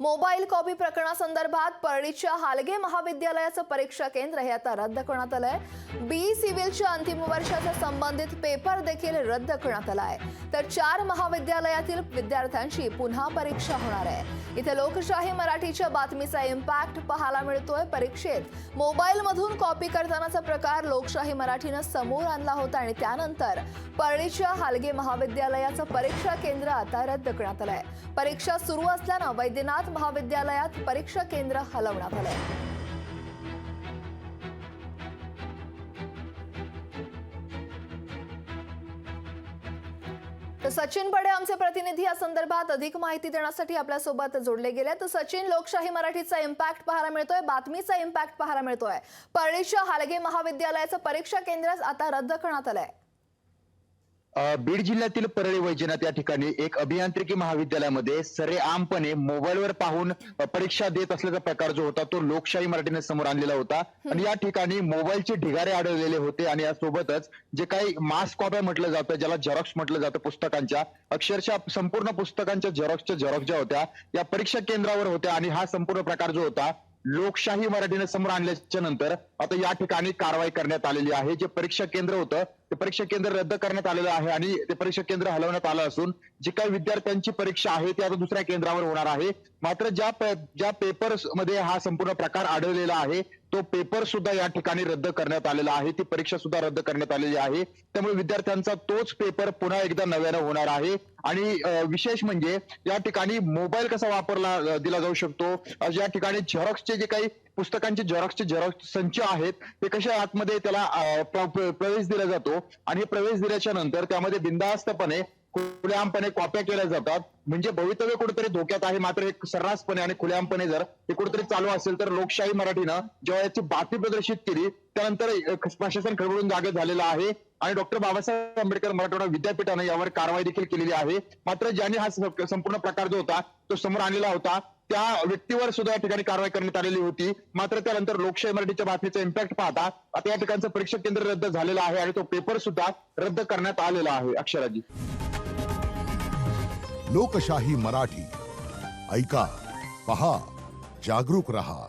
Mobile copy प्रकरणासंदर्भात परळीच्या हालगे महाविद्यालयाचं परीक्षा केंद्र हे आता रद्द करण्यात आलंय। बी सिव्हिलच्या अंतिम वर्षाचा संबंधित पेपर देखील रद्द करण्यात आला आहे। तर 4 महाविद्यालयातील विद्यार्थ्यांची पुन्हा परीक्षा होणार आहे। इथे लोकशाही मराठीच्या बातमीचा इम्पॅक्ट पाहायला मिळतोय। परीक्षेत मोबाईलमधून कॉपी करतानाचा प्रकार लोकशाही मराठीनं समोर आणला होता आणि त्यानंतर परळीच्या हालगे महाविद्यालयाचं परीक्षा केंद्र आता रद्द करण्यात आलंय। परीक्षा सुरू असल्यानं वैद्यनाथ महाविद्यालयात परीक्षा केंद्र हलवण्यात आलंय। तर सचिन बडे आमचे प्रतिनिधी या संदर्भात अधिक माहिती देण्यासाठी आपल्या सोबत जोडले गेले। तर सचिन, लोकशाही मराठीचा इम्पॅक्ट पाहायला मिळतोय, बातमीचा इम्पॅक्ट पाहायला मिळतोय। परळीच्या हालगे महाविद्यालयाचं परीक्षा केंद्र आता रद्द करण्यात आलंय। बीड जिल्ह्यातील परळी वैजनाथ या ठिकाणी एक अभियांत्रिकी महाविद्यालयामध्ये सरेआमपणे मोबाईलवर पाहून परीक्षा देत असल्याचा प्रकार जो होता तो लोकशाही मराठीने समोर आणलेला होता आणि या ठिकाणी मोबाईलचे ढिगारे आढळलेले होते आणि यासोबतच जे काही मास कॉप्या म्हटलं जातं, ज्याला झेरॉक्स म्हटलं जातं पुस्तकांच्या, अक्षरशः संपूर्ण पुस्तकांच्या झेरॉक्सच्या झेरॉक्स ज्या होत्या या परीक्षा केंद्रावर होत्या आणि हा संपूर्ण प्रकार जो होता लोकशाही मराठीने समोर आणल्याच्या नंतर आता या ठिकाणी कारवाई करण्यात आलेली आहे। जे परीक्षा केंद्र होतं ते परीक्षा केंद्र रद्द करण्यात आलेलं आहे आणि ते परीक्षा केंद्र हलवण्यात आलं असून जी काही विद्यार्थ्यांची परीक्षा आहे ती आता दुसऱ्या केंद्रावर होणार आहे। मात्र ज्या पेपर्स मध्ये हा संपूर्ण प्रकार आढळलेला आहे तो पेपर सुद्धा या ठिकाणी रद्द करण्यात आलेला आहे, ती परीक्षा सुद्धा रद्द करण्यात आलेली आहे। त्यामुळे विद्यार्थ्यांचा तोच पेपर पुन्हा एकदा नव्यानं होणार आहे आणि विशेष म्हणजे या ठिकाणी मोबाईल कसा वापरला दिला जाऊ शकतो, या ठिकाणी झेरॉक्सचे जे काही पुस्तकांचे झेरॉक्स संच आहेत ते कशा आतमध्ये त्याला प्रवेश दिला जातो आणि प्रवेश दिल्याच्या नंतर त्यामध्ये बिनधास्तपणे खुलेआमपणे कॉप्या केल्या जातात। म्हणजे भवितव्य कुठेतरी धोक्यात आहे। मात्र एक सर्रासपणे आणि खुलेआमपणे जर हे कुठेतरी चालू असेल तर लोकशाही मराठीनं जेव्हा याची बातमी प्रदर्शित केली त्यानंतर प्रशासन खळबळून जागे झालेलं आहे आणि डॉक्टर बाबासाहेब आंबेडकर मराठवाडा विद्यापीठानं यावर कारवाई देखील केलेली आहे। मात्र ज्यांनी हा संपूर्ण प्रकार जो होता तो समोर आणलेला होता त्या व्यक्तीवर सुद्धा या ठिकाणी कारवाई करण्यात आलेली होती। मात्र त्यानंतर लोकशाही मराठीच्या बातमीचा इम्पॅक्ट पाहता आता या ठिकाणचं परीक्षा केंद्र रद्द झालेलं आहे आणि तो पेपर सुद्धा रद्द करण्यात आलेला आहे। अक्षराजी, लोकशाही मराठी ऐका, पहा, जागरूक रहा।